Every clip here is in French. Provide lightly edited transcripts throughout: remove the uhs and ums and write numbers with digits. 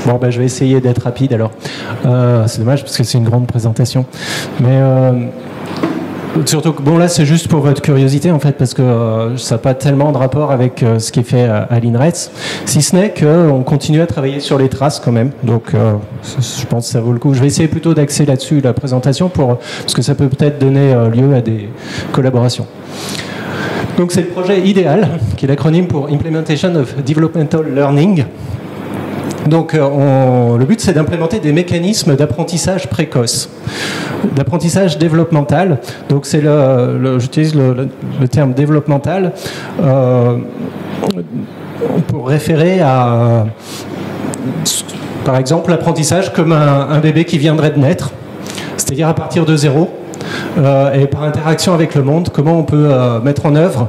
Bon, ben, je vais essayer d'être rapide alors. C'est dommage parce que c'est une grande présentation. Mais surtout que, bon, là, c'est juste pour votre curiosité, en fait, parce que ça n'a pas tellement de rapport avec ce qui est fait à l'INRES, si ce n'est qu'on continue à travailler sur les traces quand même. Donc, je pense que ça vaut le coup. Je vais essayer plutôt d'axer là-dessus la présentation, parce que ça peut peut-être donner lieu à des collaborations. Donc, c'est le projet IDEAL, qui est l'acronyme pour Implementation of Developmental Learning. Donc, le but, c'est d'implémenter des mécanismes d'apprentissage précoce, d'apprentissage développemental. Donc, c'est j'utilise le terme développemental pour référer à, par exemple, l'apprentissage comme un bébé qui viendrait de naître, c'est-à-dire à partir de zéro, et par interaction avec le monde, comment on peut mettre en œuvre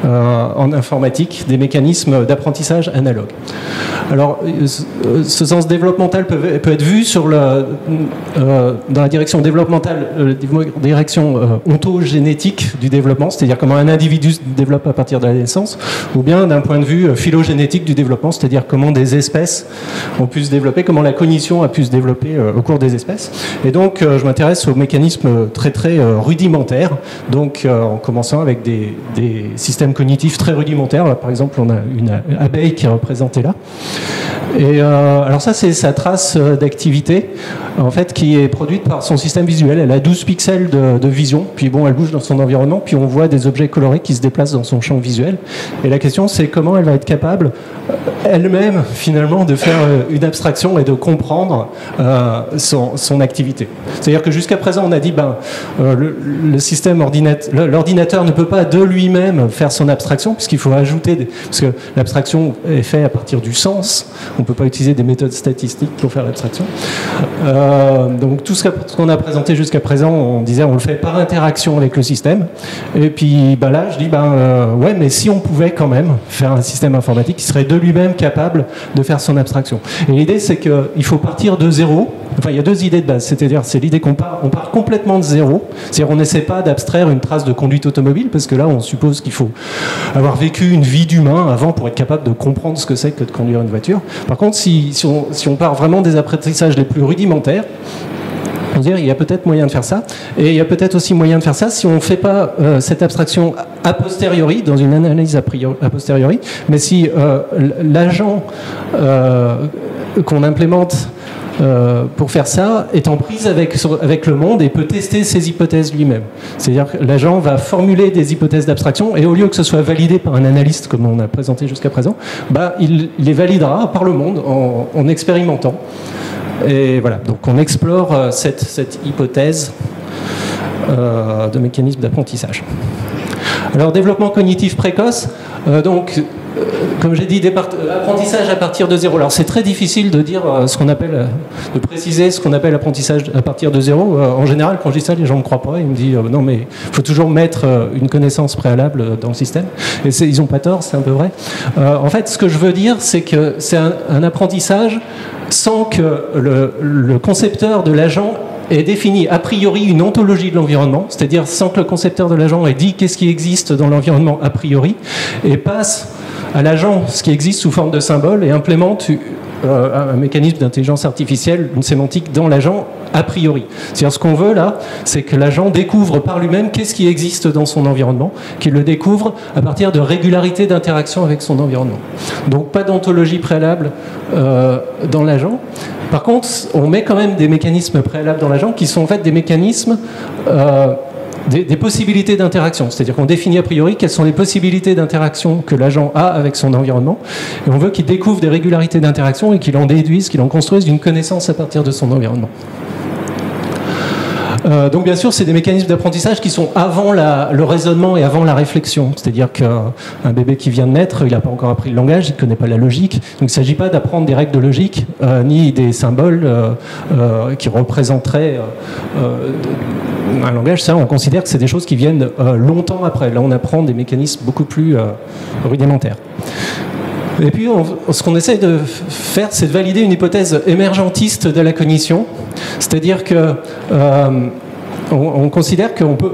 en informatique des mécanismes d'apprentissage analogue. Alors, ce sens développemental peut être vu dans la direction développementale, direction ontogénétique du développement, c'est-à-dire comment un individu se développe à partir de la naissance, ou bien d'un point de vue phylogénétique du développement, c'est-à-dire comment des espèces ont pu se développer, comment la cognition a pu se développer au cours des espèces. Et donc, je m'intéresse aux mécanismes très rudimentaires, donc en commençant avec des systèmes cognitifs très rudimentaires. Là, par exemple, on a une abeille qui est représentée là. Et alors ça, c'est sa trace d'activité, en fait, qui est produite par son système visuel. Elle a 12 pixels de vision, puis bon, elle bouge dans son environnement, puis on voit des objets colorés qui se déplacent dans son champ visuel. Et la question, c'est comment elle va être capable, elle-même, finalement, de faire une abstraction et de comprendre son activité. C'est-à-dire que jusqu'à présent, on a dit, le système l'ordinateur ne peut pas de lui-même faire son abstraction, puisqu'il faut ajouter, parce que l'abstraction est faite à partir du sens. On ne peut pas utiliser des méthodes statistiques pour faire l'abstraction. Donc tout ce qu'on a présenté jusqu'à présent, on disait on le fait par interaction avec le système. Et puis là, je dis ouais, mais si on pouvait quand même faire un système informatique qui serait de lui-même capable de faire son abstraction. Et l'idée, c'est qu'il faut partir de zéro. Enfin, il y a deux idées de base. C'est-à-dire, c'est l'idée qu'on part complètement de zéro. C'est-à-dire, on n'essaie pas d'abstraire une trace de conduite automobile, parce que là, on suppose qu'il faut avoir vécu une vie d'humain avant pour être capable de comprendre ce que c'est que de conduire une voiture. Par contre, si on part vraiment des apprentissages les plus rudimentaires, on va dire, il y a peut-être moyen de faire ça. Et il y a peut-être aussi moyen de faire ça si on ne fait pas cette abstraction a posteriori, dans une analyse a posteriori, mais si l'agent qu'on implémente pour faire ça est en prise avec le monde et peut tester ses hypothèses lui-même. C'est-à-dire que l'agent va formuler des hypothèses d'abstraction et au lieu que ce soit validé par un analyste comme on a présenté jusqu'à présent, il les validera par le monde en expérimentant. Et voilà, donc on explore cette hypothèse de mécanisme d'apprentissage. Alors, développement cognitif précoce, comme j'ai dit, apprentissage à partir de zéro. Alors, c'est très difficile de dire de préciser ce qu'on appelle apprentissage à partir de zéro. En général, quand je dis ça, les gens ne me croient pas. Ils me disent non, mais il faut toujours mettre une connaissance préalable dans le système. Et ils n'ont pas tort, c'est un peu vrai. En fait, ce que je veux dire, c'est que c'est un apprentissage sans que le concepteur de l'agent ait défini a priori une ontologie de l'environnement, c'est-à-dire sans que le concepteur de l'agent ait dit qu'est-ce qui existe dans l'environnement a priori, et passe à l'agent ce qui existe sous forme de symbole et implémente un mécanisme d'intelligence artificielle, une sémantique dans l'agent a priori. C'est-à-dire ce qu'on veut là, c'est que l'agent découvre par lui-même qu'est-ce qui existe dans son environnement, qu'il le découvre à partir de régularités d'interaction avec son environnement. Donc pas d'ontologie préalable dans l'agent. Par contre, on met quand même des mécanismes préalables dans l'agent qui sont en fait des mécanismes des possibilités d'interaction. C'est-à-dire qu'on définit a priori quelles sont les possibilités d'interaction que l'agent a avec son environnement. Et on veut qu'il découvre des régularités d'interaction et qu'il en déduise, qu'il en construise une connaissance à partir de son environnement. Donc bien sûr, c'est des mécanismes d'apprentissage qui sont avant le raisonnement et avant la réflexion. C'est-à-dire qu'un bébé qui vient de naître, il n'a pas encore appris le langage, il ne connaît pas la logique. Donc il ne s'agit pas d'apprendre des règles de logique, ni des symboles qui représenteraient un langage. Ça, on considère que c'est des choses qui viennent longtemps après. Là, on apprend des mécanismes beaucoup plus rudimentaires. Et puis, ce qu'on essaie de faire, c'est de valider une hypothèse émergentiste de la cognition. C'est-à-dire que on considère qu'on peut,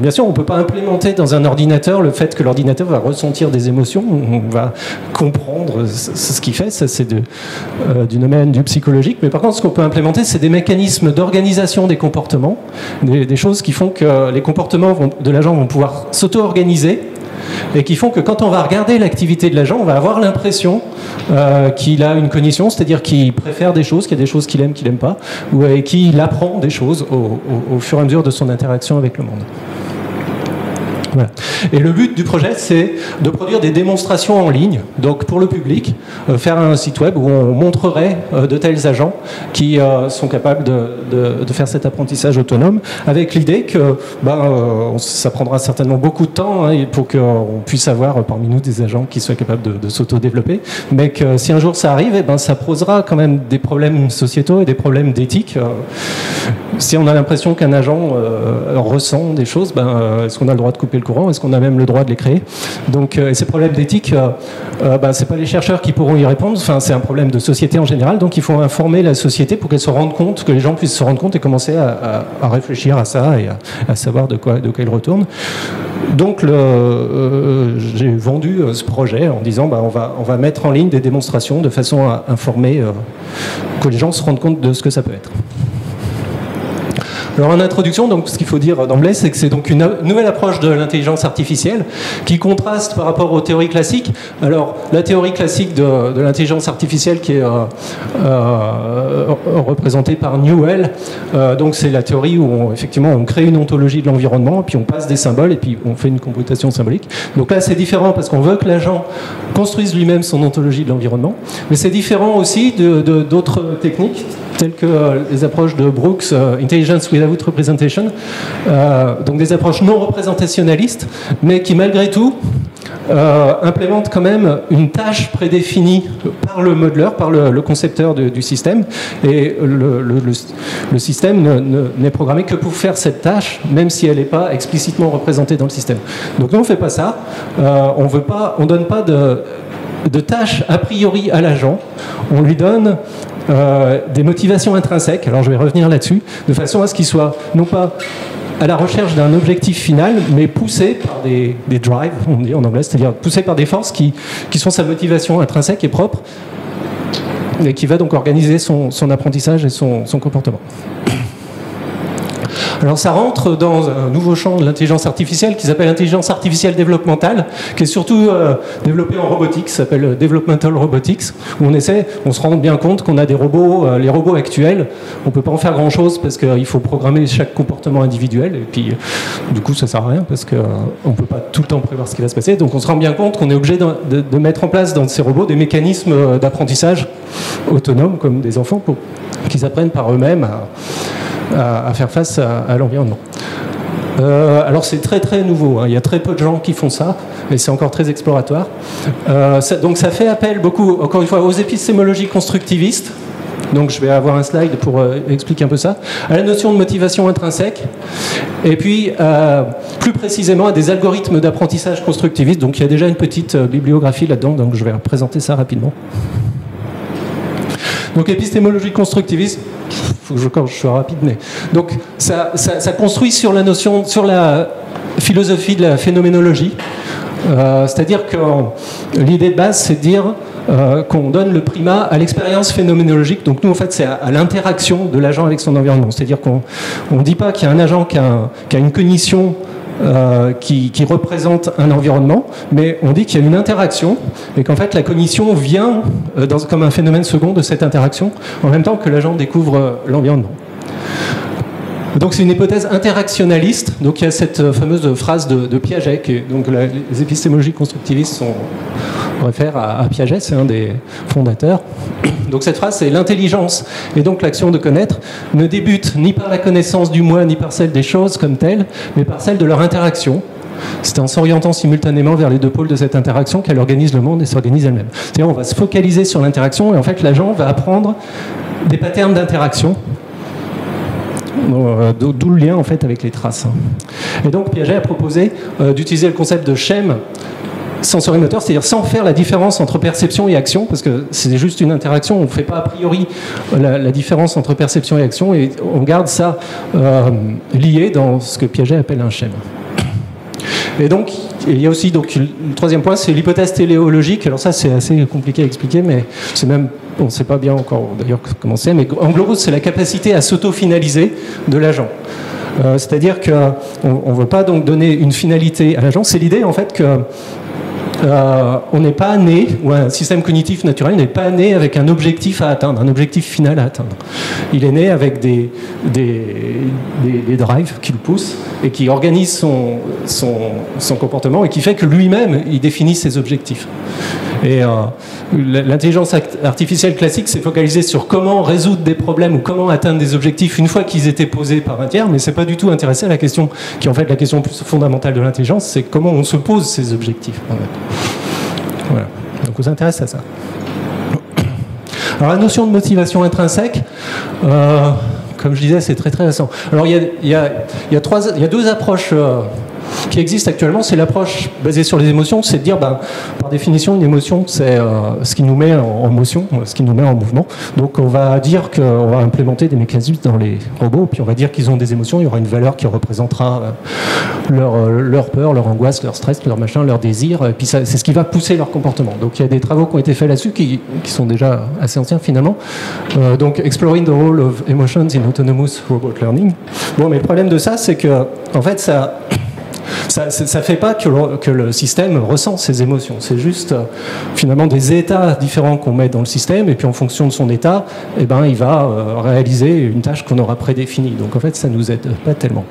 bien sûr, on ne peut pas implémenter dans un ordinateur le fait que l'ordinateur va ressentir des émotions, on va comprendre ce qu'il fait, ça c'est du domaine du psychologique, mais par contre ce qu'on peut implémenter c'est des mécanismes d'organisation des comportements, des choses qui font que les comportements de l'agent vont pouvoir s'auto-organiser et qui font que quand on va regarder l'activité de l'agent, on va avoir l'impression qu'il a une cognition, c'est-à-dire qu'il préfère des choses, qu'il y a des choses qu'il aime pas, ou qu'il apprend des choses au fur et à mesure de son interaction avec le monde. Voilà. Et le but du projet, c'est de produire des démonstrations en ligne, donc pour le public, faire un site web où on montrerait de tels agents qui sont capables de faire cet apprentissage autonome, avec l'idée que ça prendra certainement beaucoup de temps pour qu'on puisse avoir parmi nous des agents qui soient capables de s'auto-développer, mais que si un jour ça arrive, ça posera quand même des problèmes sociétaux et des problèmes d'éthique. Si on a l'impression qu'un agent ressent des choses, est-ce qu'on a le droit de couper le courant? Est-ce qu'on a même le droit de les créer? Donc, ces problèmes d'éthique, c'est pas les chercheurs qui pourront y répondre. Enfin, c'est un problème de société en général. Donc, il faut informer la société pour qu'elle se rende compte, que les gens puissent se rendre compte et commencer à réfléchir à ça et à savoir de quoi il retourne. Donc, j'ai vendu ce projet en disant, on va mettre en ligne des démonstrations de façon à informer que les gens se rendent compte de ce que ça peut être. Alors en introduction, donc, ce qu'il faut dire d'emblée, c'est que c'est donc une nouvelle approche de l'intelligence artificielle qui contraste par rapport aux théories classiques. Alors la théorie classique de l'intelligence artificielle qui est représentée par Newell, donc c'est la théorie où effectivement on crée une ontologie de l'environnement, puis on passe des symboles et puis on fait une computation symbolique. Donc là c'est différent parce qu'on veut que l'agent construise lui-même son ontologie de l'environnement, mais c'est différent aussi d'autres techniques telles que les approches de Brooks, Intelligence Without Representation, donc des approches non représentationnalistes, mais qui malgré tout implémentent quand même une tâche prédéfinie par le modeler, par le concepteur du système, et le système n'est programmé que pour faire cette tâche, même si elle n'est pas explicitement représentée dans le système. Donc nous on ne fait pas ça, on donne pas de tâches a priori à l'agent, on lui donne des motivations intrinsèques, alors je vais revenir là-dessus, de façon à ce qu'il soit non pas à la recherche d'un objectif final, mais poussé par des drives, on dit en anglais, c'est-à-dire poussé par des forces qui sont sa motivation intrinsèque et propre, et qui va donc organiser son apprentissage et son comportement. Alors ça rentre dans un nouveau champ de l'intelligence artificielle qui s'appelle l'intelligence artificielle développementale, qui est surtout développée en robotique, ça s'appelle Developmental Robotics, où on se rend bien compte qu'on a des robots, les robots actuels, on ne peut pas en faire grand-chose parce qu'il faut programmer chaque comportement individuel, et puis du coup ça ne sert à rien parce qu'on ne peut pas tout le temps prévoir ce qui va se passer, donc on se rend bien compte qu'on est obligé de mettre en place dans ces robots des mécanismes d'apprentissage autonomes, comme des enfants, pour qu'ils apprennent par eux-mêmes à faire face à l'environnement. Alors c'est très très nouveau, il y a très peu de gens qui font ça, et c'est encore très exploratoire. Donc ça fait appel beaucoup, encore une fois, aux épistémologies constructivistes, donc je vais avoir un slide pour expliquer un peu ça, à la notion de motivation intrinsèque, et puis plus précisément à des algorithmes d'apprentissage constructiviste. Donc il y a déjà une petite bibliographie là-dedans, donc je vais présenter ça rapidement. Donc épistémologie constructiviste, faut que je sois rapide, mais donc ça construit sur la notion, sur la philosophie de la phénoménologie, c'est-à-dire que l'idée de base, c'est de dire qu'on donne le primat à l'expérience phénoménologique. Donc nous, en fait, c'est à l'interaction de l'agent avec son environnement. C'est-à-dire qu'on ne dit pas qu'il y a un agent qui a une cognition qui représente un environnement, mais on dit qu'il y a une interaction et qu'en fait la cognition vient comme un phénomène second de cette interaction en même temps que l'agent découvre l'environnement. Donc c'est une hypothèse interactionnaliste, donc il y a cette fameuse phrase de Piaget, donc les épistémologies constructivistes réfèrent à Piaget, c'est un des fondateurs. Donc cette phrase, c'est l'intelligence et donc l'action de connaître ne débute ni par la connaissance du moi ni par celle des choses comme telles, mais par celle de leur interaction. C'est en s'orientant simultanément vers les deux pôles de cette interaction qu'elle organise le monde et s'organise elle-même. C'est-à-dire on va se focaliser sur l'interaction et en fait l'agent va apprendre des patterns d'interaction. D'où le lien en fait avec les traces. Et donc Piaget a proposé d'utiliser le concept de schème sensorimoteur, c'est-à-dire sans faire la différence entre perception et action, parce que c'est juste une interaction, on ne fait pas a priori la différence entre perception et action, et on garde ça lié dans ce que Piaget appelle un schéma. Et donc, il y a aussi donc, le troisième point, c'est l'hypothèse téléologique. Alors ça, c'est assez compliqué à expliquer, mais c'est même, on ne sait pas bien encore d'ailleurs comment c'est, mais en gros, c'est la capacité à s'auto-finaliser de l'agent. C'est-à-dire qu'on ne veut pas donc donner une finalité à l'agent. C'est l'idée en fait que on n'est pas né, ou un système cognitif naturel n'est pas né avec un objectif à atteindre, un objectif final à atteindre. Il est né avec des drives qui le poussent et qui organisent son comportement et qui fait que lui-même, il définit ses objectifs. Et l'intelligence artificielle classique s'est focalisée sur comment résoudre des problèmes ou comment atteindre des objectifs une fois qu'ils étaient posés par un tiers, mais c'est pas du tout intéressé à la question qui est en fait la question plus fondamentale de l'intelligence, c'est comment on se pose ces objectifs. En fait. Voilà. Donc on s'intéresse à ça. Alors la notion de motivation intrinsèque, comme je disais, c'est très très récent. Alors il y a deux approches qui existe actuellement. C'est l'approche basée sur les émotions, c'est de dire, par définition, une émotion, c'est ce qui nous met en motion, ce qui nous met en mouvement. Donc on va dire qu'on va implémenter des mécanismes dans les robots, puis on va dire qu'ils ont des émotions, il y aura une valeur qui représentera leur peur, leur angoisse, leur stress, leur machin, leur désir, et puis c'est ce qui va pousser leur comportement. Donc il y a des travaux qui ont été faits là-dessus, qui sont déjà assez anciens finalement. Donc Exploring the Role of Emotions in Autonomous Robot Learning. Bon, mais le problème de ça, c'est que, en fait, ça fait pas que le système ressent ses émotions. C'est juste finalement des états différents qu'on met dans le système, et puis en fonction de son état, il va réaliser une tâche qu'on aura prédéfinie. Donc en fait, ça nous aide pas tellement.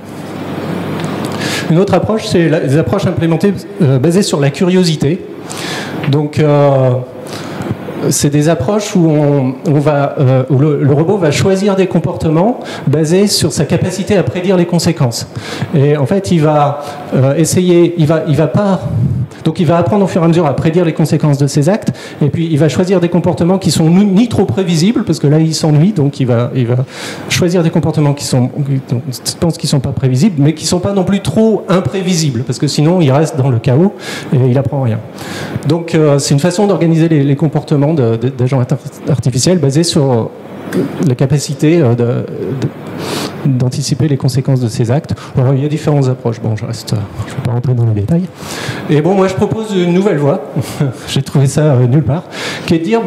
Une autre approche, c'est les approches implémentées basées sur la curiosité. Donc c'est des approches où où le robot va choisir des comportements basés sur sa capacité à prédire les conséquences. Et en fait, il va donc il va apprendre au fur et à mesure à prédire les conséquences de ses actes, et puis il va choisir des comportements qui sont ni trop prévisibles, parce que là il s'ennuie, donc il va choisir des comportements qui sont pas prévisibles, mais qui sont pas non plus trop imprévisibles, parce que sinon il reste dans le chaos et il apprend rien. Donc c'est une façon d'organiser les comportements d'agents artificiels basés sur la capacité d'anticiper les conséquences de ces actes. Alors, il y a différentes approches. Bon, je ne vais pas rentrer dans les détails. Et bon, moi, je propose une nouvelle voie. J'ai trouvé ça nulle part, qui est de dire,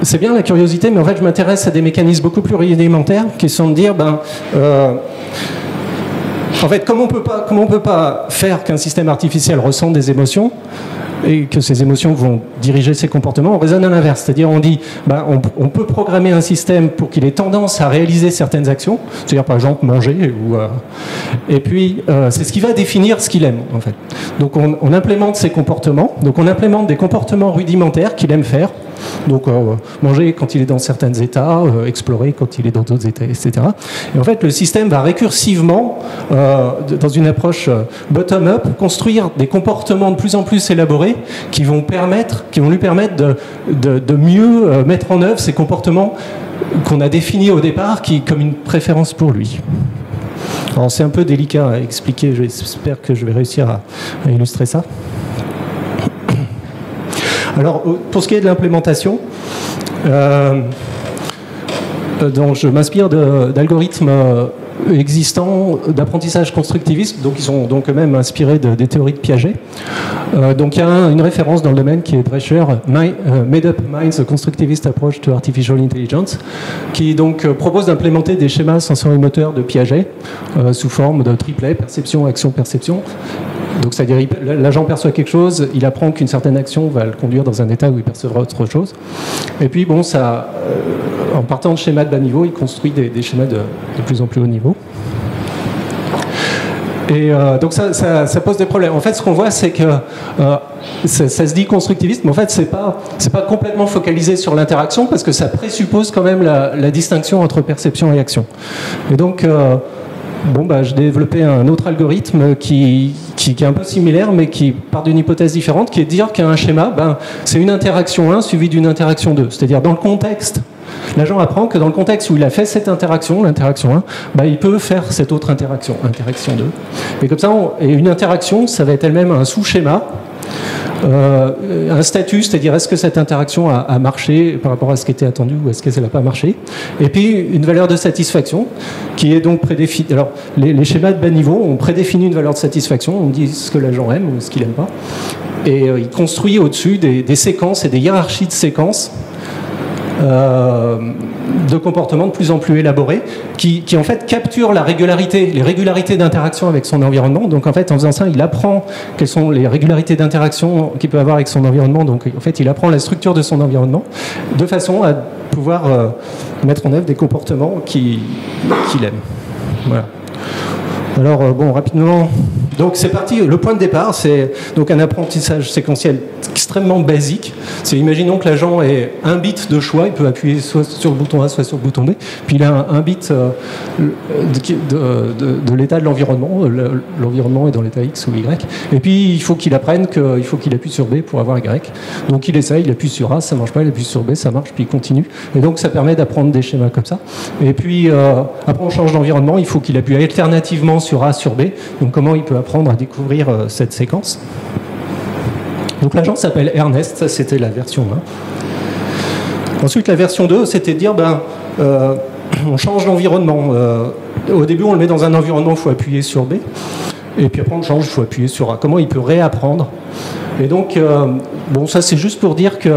c'est bien la curiosité, mais en fait, je m'intéresse à des mécanismes beaucoup plus rudimentaires, qui sont de dire, en fait, comment on peut pas faire qu'un système artificiel ressente des émotions et que ces émotions vont diriger ses comportements? On raisonne à l'inverse, c'est-à-dire on dit on peut programmer un système pour qu'il ait tendance à réaliser certaines actions, c'est-à-dire par exemple manger, et puis c'est ce qui va définir ce qu'il aime en fait. Donc on implémente ces comportements, donc on implémente des comportements rudimentaires qu'il aime faire. Donc manger quand il est dans certains états, explorer quand il est dans d'autres états, etc. Et en fait, le système va récursivement, dans une approche bottom-up, construire des comportements de plus en plus élaborés qui vont lui permettre de mieux mettre en œuvre ces comportements qu'on a définis au départ, comme une préférence pour lui. Alors c'est un peu délicat à expliquer, j'espère que je vais réussir à illustrer ça. Alors, pour ce qui est de l'implémentation, donc je m'inspire d'algorithmes existants d'apprentissage constructiviste, donc ils sont donc eux-mêmes inspirés des théories de Piaget. Donc il y a une référence dans le domaine qui est Drescher, Made Up Minds, a Constructivist Approach to Artificial Intelligence, qui donc propose d'implémenter des schémas sensorimoteurs de Piaget sous forme de triplet, perception, action, perception. Donc c'est-à-dire l'agent perçoit quelque chose, il apprend qu'une certaine action va le conduire dans un état où il percevra autre chose. Et puis bon, en partant de schémas de bas niveau, il construit des schémas de plus en plus haut niveau. Et donc ça pose des problèmes. En fait, ce qu'on voit, c'est que ça se dit constructiviste, mais en fait, c'est pas complètement focalisé sur l'interaction, parce que ça présuppose quand même la distinction entre perception et action. Et donc j'ai développé un autre algorithme qui est un peu similaire, mais qui part d'une hypothèse différente, qui est de dire qu'un schéma, c'est une interaction 1 suivie d'une interaction 2. C'est-à-dire, dans le contexte l'agent apprend que dans le contexte où il a fait cette interaction, l'interaction 1, bah, il peut faire cette autre interaction, interaction 2. Et comme ça, et une interaction, ça va être elle-même un sous-schéma, un statut, c'est-à-dire est-ce que cette interaction a marché par rapport à ce qui était attendu ou est-ce qu'elle n'a pas marché. Et puis une valeur de satisfaction qui est donc prédéfinie. Alors les schémas de bas niveau ont prédéfini une valeur de satisfaction, on dit ce que l'agent aime ou ce qu'il n'aime pas. Et il construit au-dessus des séquences et des hiérarchies de séquences de comportements de plus en plus élaborés qui en fait capturent la régularité, les régularités d'interaction avec son environnement. Donc en fait en faisant ça, il apprend quelles sont les régularités d'interaction qu'il peut avoir avec son environnement. Donc en fait il apprend la structure de son environnement de façon à pouvoir mettre en œuvre des comportements qu'il aime. Voilà. Alors bon, rapidement, donc c'est parti, le point de départ, c'est donc un apprentissage séquentiel extrêmement basique. C'est, imaginons que l'agent ait un bit de choix, il peut appuyer soit sur le bouton A, soit sur le bouton B, puis il a un bit de l'état de l'environnement, l'environnement est dans l'état X ou Y, et puis il faut qu'il apprenne qu'il faut qu'il appuie sur B pour avoir Y. Donc il essaye, il appuie sur A, ça marche pas, il appuie sur B, ça marche, puis il continue. Et donc ça permet d'apprendre des schémas comme ça. Et puis après on change d'environnement, il faut qu'il appuie alternativement sur A, sur B. Donc comment il peut apprendre à découvrir cette séquence. Donc l'agent s'appelle Ernest, ça c'était la version 1. Ensuite la version 2, c'était de dire on change d'environnement. Au début on le met dans un environnement, il faut appuyer sur B. Et puis après on change, il faut appuyer sur A. Comment il peut réapprendre. Et donc, bon ça c'est juste pour dire que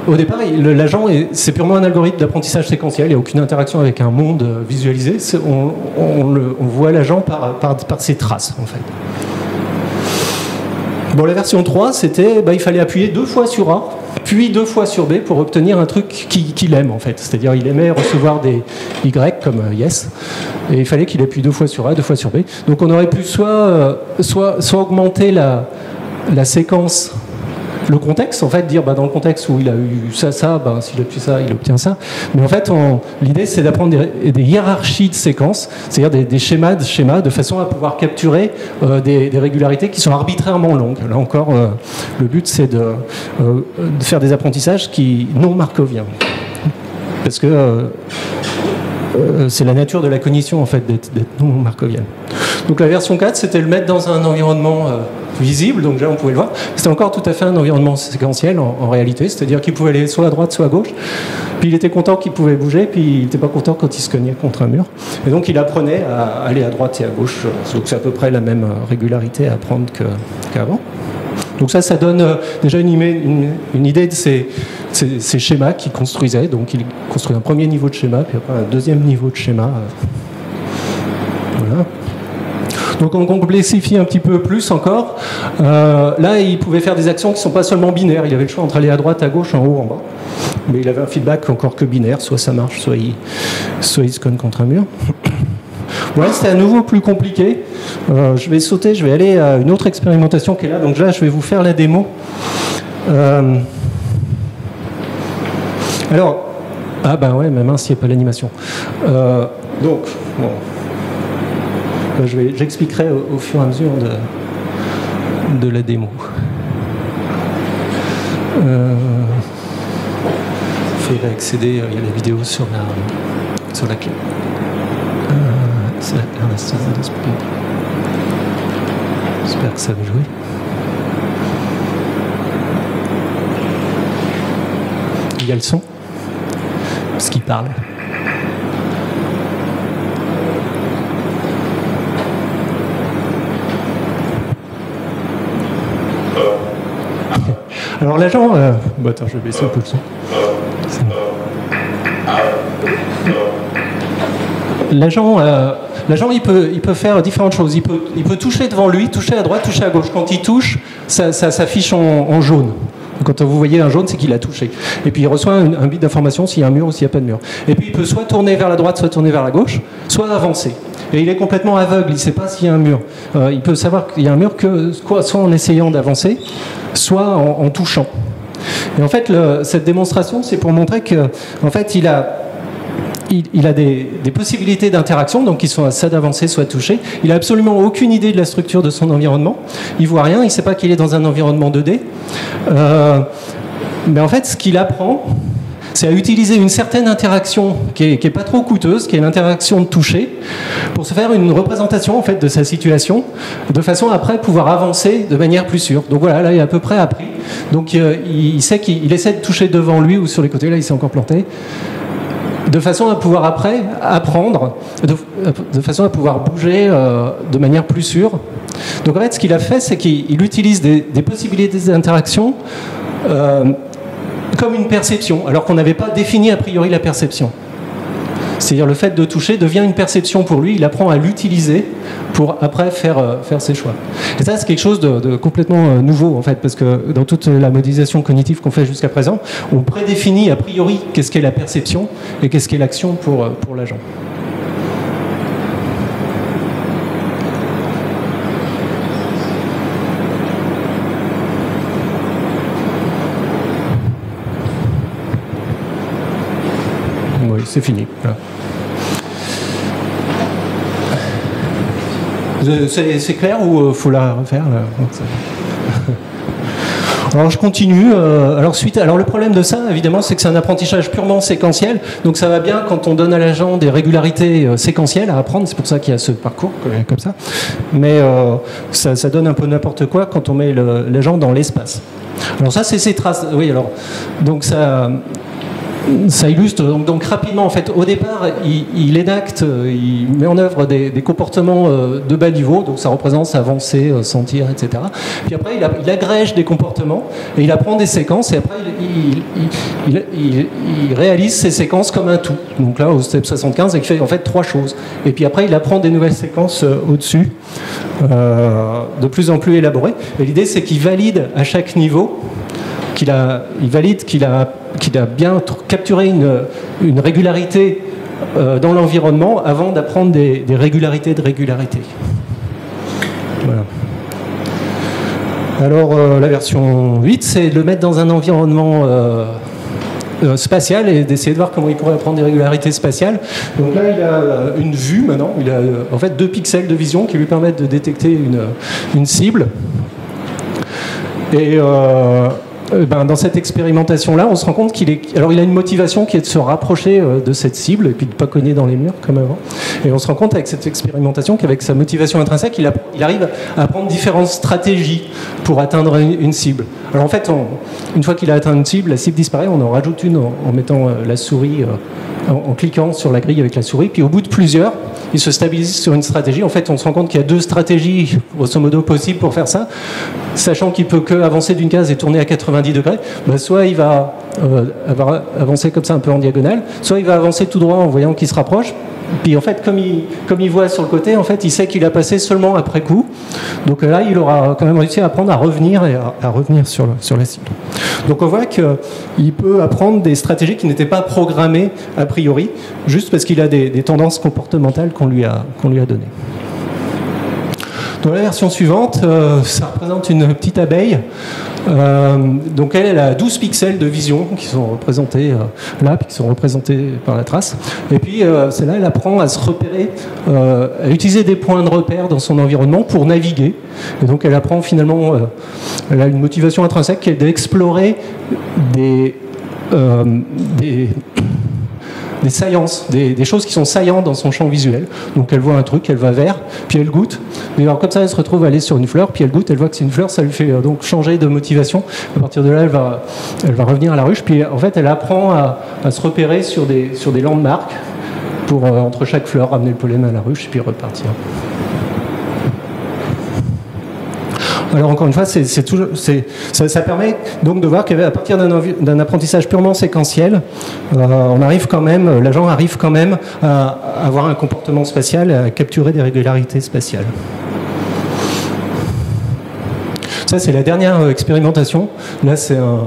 au départ, l'agent, c'est purement un algorithme d'apprentissage séquentiel, il n'y a aucune interaction avec un monde visualisé, on voit l'agent par ses traces, en fait. Bon, la version 3, c'était, il fallait appuyer 2 fois sur A, puis 2 fois sur B pour obtenir un truc qu'il aime, en fait. C'est-à-dire, il aimait recevoir des Y comme yes, et il fallait qu'il appuie 2 fois sur A, 2 fois sur B. Donc on aurait pu soit augmenter la séquence, le contexte, en fait, dire dans le contexte où il a eu ça, s'il appuie ça, il obtient ça. Mais en fait, l'idée, c'est d'apprendre des hiérarchies de séquences, c'est-à-dire des schémas de façon à pouvoir capturer des régularités qui sont arbitrairement longues. Là encore, le but, c'est de faire des apprentissages non markoviens. Parce que c'est la nature de la cognition, en fait, d'être non markovienne. Donc la version 4, c'était le mettre dans un environnement visible, donc là on pouvait le voir. C'était encore tout à fait un environnement séquentiel en réalité, c'est-à-dire qu'il pouvait aller soit à droite, soit à gauche. Puis il était content qu'il pouvait bouger, puis il n'était pas content quand il se cognait contre un mur. Et donc il apprenait à aller à droite et à gauche. Donc c'est à peu près la même régularité à apprendre qu'avant. Donc ça donne déjà une idée de ces schémas qu'il construisait. Donc il construit un premier niveau de schéma, puis après un deuxième niveau de schéma. Voilà. Donc on complexifie un petit peu plus encore. Là, il pouvait faire des actions qui ne sont pas seulement binaires. Il avait le choix entre aller à droite, à gauche, en haut, en bas. Mais il avait un feedback encore que binaire. Soit ça marche, soit il se cogne contre un mur. Voilà, c'était à nouveau plus compliqué. Je vais sauter, je vais aller à une autre expérimentation qui est là. Donc là, je vais vous faire la démo. Alors, ouais, mais mince, il n'y a pas l'animation. Donc, bon. J'expliquerai au fur et à mesure de la démo. Il faut accéder, il y a la vidéo sur la clé. C'est Ernest d'expliquer. J'espère que ça va jouer. Il y a le son, parce qu'il parle. Alors l'agent... attends, je vais baisser un peu le son. L'agent, il peut faire différentes choses. Il peut toucher devant lui, toucher à droite, toucher à gauche. Quand il touche, ça s'affiche en jaune. Quand vous voyez un jaune, c'est qu'il a touché. Et puis il reçoit un bit d'information s'il y a un mur ou s'il n'y a pas de mur. Et puis il peut soit tourner vers la droite, soit tourner vers la gauche, soit avancer. Et il est complètement aveugle, il ne sait pas s'il y a un mur. Il peut savoir qu'il y a un mur soit en essayant d'avancer, soit en touchant. Et en fait, cette démonstration, c'est pour montrer que, en fait, il a des possibilités d'interaction, donc qui sont soit d'avancer, soit de toucher. Il n'a absolument aucune idée de la structure de son environnement. Il ne voit rien, il ne sait pas qu'il est dans un environnement 2D. Mais en fait, ce qu'il apprend, c'est à utiliser une certaine interaction qui est pas trop coûteuse, qui est l'interaction de toucher, pour se faire une représentation en fait de sa situation, de façon à après pouvoir avancer de manière plus sûre. Donc voilà, là il est à peu près appris. Donc il sait qu'il essaie de toucher devant lui ou sur les côtés, là il s'est encore planté, de façon à pouvoir après apprendre, de façon à pouvoir bouger de manière plus sûre. Donc en fait ce qu'il a fait, c'est qu'il utilise des possibilités d'interaction comme une perception, alors qu'on n'avait pas défini a priori la perception. C'est-à-dire le fait de toucher devient une perception pour lui, il apprend à l'utiliser pour après faire ses choix. Et ça c'est quelque chose de complètement nouveau en fait, parce que dans toute la modélisation cognitive qu'on fait jusqu'à présent, on prédéfinit a priori qu'est-ce qu'est la perception et qu'est-ce qu'est l'action pour l'agent. Oui, c'est fini. Voilà. C'est clair ou faut la refaire là? Alors je continue. Alors le problème de ça, évidemment, c'est que c'est un apprentissage purement séquentiel. Donc ça va bien quand on donne à l'agent des régularités séquentielles à apprendre. C'est pour ça qu'il y a ce parcours comme ça. Mais ça donne un peu n'importe quoi quand on met l'agent dans l'espace. Alors ça, c'est ces traces. Oui, alors donc ça illustre donc rapidement en fait. Au départ, il énacte, il met en œuvre des comportements de bas niveau, donc ça représente s'avancer, sentir, etc. Puis après, il agrège des comportements et il apprend des séquences et après il réalise ces séquences comme un tout. Donc là, au step 75, il fait en fait 3 choses. Et puis après, il apprend des nouvelles séquences au-dessus, de plus en plus élaborées. Et l'idée, c'est qu'il valide à chaque niveau. Il valide qu'il a bien capturé une régularité dans l'environnement avant d'apprendre des régularités de régularité. Voilà. Alors la version 8, c'est de le mettre dans un environnement spatial et d'essayer de voir comment il pourrait apprendre des régularités spatiales. Donc là, il a une vue maintenant. Il a en fait 2 pixels de vision qui lui permettent de détecter une cible. Et dans cette expérimentation-là, on se rend compte alors il a une motivation qui est de se rapprocher de cette cible et puis de ne pas cogner dans les murs comme avant. Et on se rend compte avec cette expérimentation qu'avec sa motivation intrinsèque, il arrive à apprendre différentes stratégies pour atteindre une cible. Alors en fait, une fois qu'il a atteint une cible, la cible disparaît, on en rajoute une en mettant la souris, en cliquant sur la grille avec la souris, puis au bout de plusieurs, il se stabilise sur une stratégie. En fait, on se rend compte qu'il y a 2 stratégies, grosso modo, possibles pour faire ça, sachant qu'il peut que avancer d'une case et tourner à 90 degrés. Soit il va avancer comme ça un peu en diagonale, soit il va avancer tout droit en voyant qu'il se rapproche. Puis en fait, comme il voit sur le côté, en fait, il sait qu'il a passé seulement après coup. Donc là, il aura quand même réussi à apprendre à revenir et à revenir sur la cible. Donc on voit qu'il peut apprendre des stratégies qui n'étaient pas programmées a priori, juste parce qu'il a des tendances comportementales qu'on lui a données. Dans la version suivante, ça représente une petite abeille. Donc elle a 12 pixels de vision qui sont représentés là, puis qui sont représentés par la trace. Et puis celle-là, elle apprend à se repérer, à utiliser des points de repère dans son environnement pour naviguer. Et donc elle apprend finalement, elle a une motivation intrinsèque qui est d'explorer des saillances, des choses qui sont saillantes dans son champ visuel. Donc elle voit un truc, elle va vers, puis elle goûte. Et alors comme ça, elle se retrouve à aller sur une fleur, puis elle goûte, elle voit que c'est une fleur, ça lui fait donc changer de motivation. À partir de là, elle va revenir à la ruche, puis en fait, elle apprend à se repérer sur des landmarks pour, entre chaque fleur, ramener le pollen à la ruche, puis repartir. Alors encore une fois, ça permet donc de voir qu'à partir d'un apprentissage purement séquentiel, l'agent arrive quand même à avoir un comportement spatial, à capturer des régularités spatiales. Ça, c'est la dernière expérimentation. Là, c'est un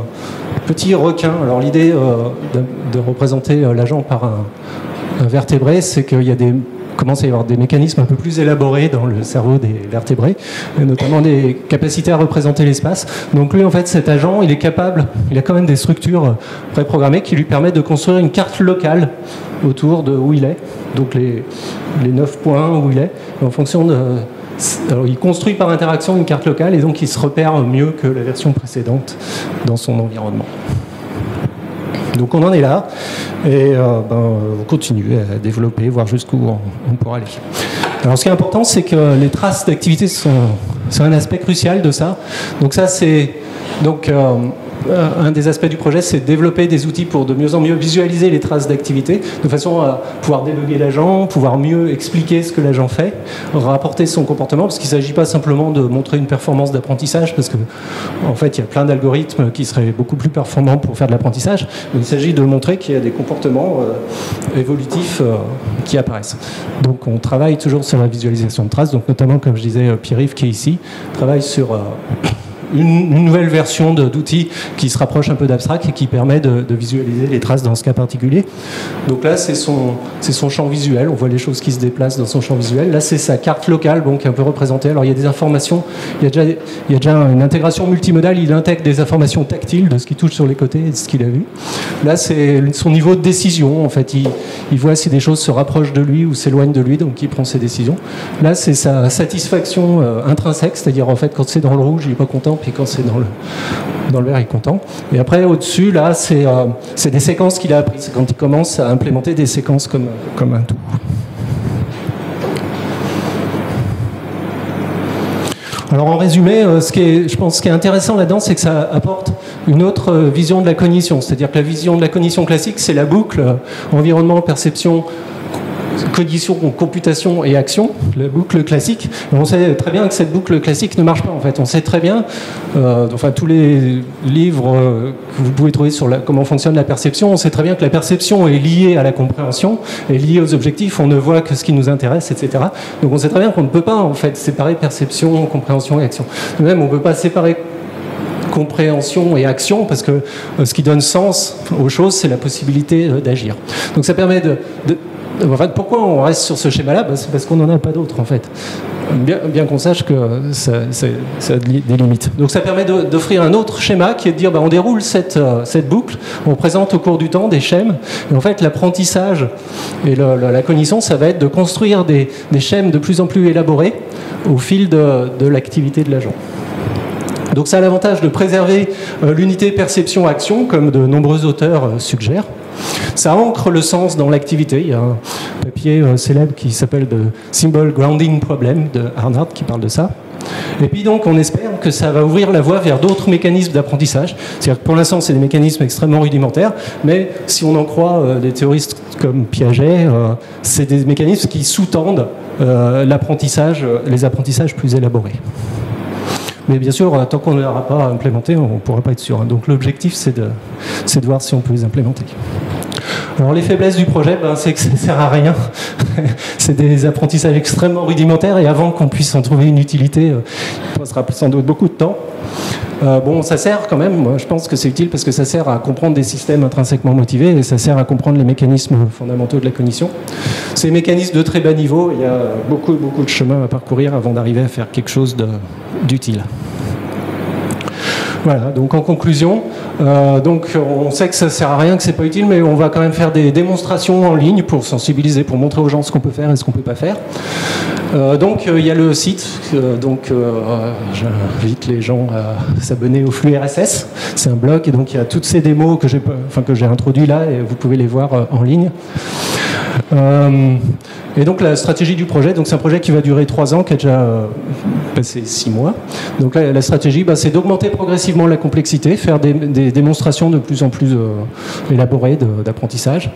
petit requin. Alors l'idée de représenter l'agent par un vertébré, c'est qu'il y a commence à y avoir des mécanismes un peu plus élaborés dans le cerveau des vertébrés, notamment des capacités à représenter l'espace. Donc lui, en fait, cet agent, il a quand même des structures préprogrammées qui lui permettent de construire une carte locale autour de où il est, donc les 9 points où il est, en fonction de... Alors, il construit par interaction une carte locale et donc il se repère mieux que la version précédente dans son environnement. Donc on en est là, et on continue à développer, voir jusqu'où on pourra aller. Alors ce qui est important, c'est que les traces d'activité sont un aspect crucial de ça. Donc ça, c'est un des aspects du projet, c'est développer des outils pour de mieux en mieux visualiser les traces d'activité, de façon à pouvoir débugger l'agent, pouvoir mieux expliquer ce que l'agent fait, rapporter son comportement, parce qu'il ne s'agit pas simplement de montrer une performance d'apprentissage, parce que en fait, il y a plein d'algorithmes qui seraient beaucoup plus performants pour faire de l'apprentissage, mais il s'agit de montrer qu'il y a des comportements évolutifs qui apparaissent. Donc on travaille toujours sur la visualisation de traces, donc notamment, comme je disais, Pierre-Yves qui est ici, travaille sur une nouvelle version d'outils qui se rapproche un peu d'abstract et qui permet de visualiser les traces dans ce cas particulier. Donc là, c'est son champ visuel. On voit les choses qui se déplacent dans son champ visuel. Là, c'est sa carte locale, donc un peu représentée. Alors, il y a des informations. Il y a déjà une intégration multimodale. Il intègre des informations tactiles de ce qui touche sur les côtés et de ce qu'il a vu. Là, c'est son niveau de décision. En fait, il voit si des choses se rapprochent de lui ou s'éloignent de lui, donc il prend ses décisions. Là, c'est sa satisfaction intrinsèque, c'est-à-dire en fait, quand c'est dans le rouge, il n'est pas content. Puis quand c'est dans le vert, il est content. Et après, au-dessus, là, c'est des séquences qu'il a apprises. C'est quand il commence à implémenter des séquences comme un tout. Alors en résumé, je pense ce qui est intéressant là-dedans, c'est que ça apporte une autre vision de la cognition. C'est-à-dire que la vision de la cognition classique, c'est la boucle environnement, perception, cognition, computation et action, la boucle classique. Et on sait très bien que cette boucle classique ne marche pas en fait. On sait très bien, tous les livres que vous pouvez trouver sur comment fonctionne la perception, on sait très bien que la perception est liée à la compréhension, est liée aux objectifs, on ne voit que ce qui nous intéresse, etc. Donc on sait très bien qu'on ne peut pas en fait séparer perception, compréhension et action. De même, on ne peut pas séparer compréhension et action, parce que ce qui donne sens aux choses, c'est la possibilité d'agir. Donc ça permet en fait, pourquoi on reste sur ce schéma-là ? C'est parce qu'on n'en a pas d'autre, en fait. Bien qu'on sache que ça a des limites. Donc ça permet d'offrir un autre schéma qui est de dire on déroule cette boucle, on présente au cours du temps des schèmes, et en fait l'apprentissage et la cognition, ça va être de construire des schèmes de plus en plus élaborés au fil de l'activité de l'agent. Donc ça a l'avantage de préserver l'unité perception-action, comme de nombreux auteurs suggèrent. Ça ancre le sens dans l'activité. Il y a un papier célèbre qui s'appelle The Symbol Grounding Problem de Arnott qui parle de ça. Et puis donc on espère que ça va ouvrir la voie vers d'autres mécanismes d'apprentissage. C'est-à-dire que pour l'instant c'est des mécanismes extrêmement rudimentaires, mais si on en croit des théoristes comme Piaget, c'est des mécanismes qui sous-tendent les apprentissages plus élaborés. Mais bien sûr, tant qu'on ne l'aura pas implémenté, on ne pourra pas être sûr. Donc l'objectif, c'est de voir si on peut les implémenter. Alors les faiblesses du projet, c'est que ça ne sert à rien. C'est des apprentissages extrêmement rudimentaires, et avant qu'on puisse en trouver une utilité, il passera sans doute beaucoup de temps. Ça sert quand même, moi je pense que c'est utile parce que ça sert à comprendre des systèmes intrinsèquement motivés, et ça sert à comprendre les mécanismes fondamentaux de la cognition. Ces mécanismes de très bas niveau, il y a beaucoup de chemin à parcourir avant d'arriver à faire quelque chose d'utile. Voilà, donc en conclusion, on sait que ça ne sert à rien, que c'est pas utile, mais on va quand même faire des démonstrations en ligne pour sensibiliser, pour montrer aux gens ce qu'on peut faire et ce qu'on peut pas faire. Il y a le site, j'invite les gens à s'abonner au flux RSS, c'est un blog, et donc il y a toutes ces démos que j'ai introduites là, et vous pouvez les voir en ligne. Et donc la stratégie du projet, c'est un projet qui va durer 3 ans, qui a déjà passé 6 mois. Donc là, la stratégie, c'est d'augmenter progressivement la complexité, faire des démonstrations de plus en plus élaborées d'apprentissage.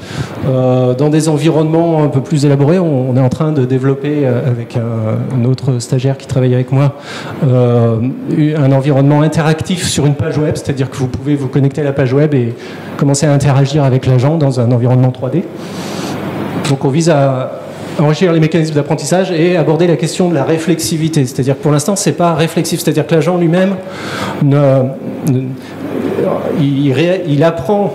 Dans des environnements un peu plus élaborés, on est en train de développer avec un autre stagiaire qui travaille avec moi un environnement interactif sur une page web, c'est-à-dire que vous pouvez vous connecter à la page web et commencer à interagir avec l'agent dans un environnement 3D. Donc on vise à enrichir les mécanismes d'apprentissage et aborder la question de la réflexivité. C'est-à-dire que pour l'instant, c'est pas réflexif. C'est-à-dire que l'agent lui-même, il apprend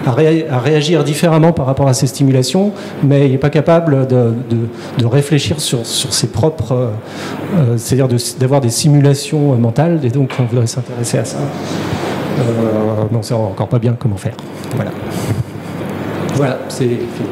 à réagir différemment par rapport à ces stimulations, mais il n'est pas capable de réfléchir sur ses propres... c'est-à-dire d'avoir des simulations mentales, et donc on voudrait s'intéresser à ça. On ne sait encore pas bien comment faire. Voilà, c'est fini.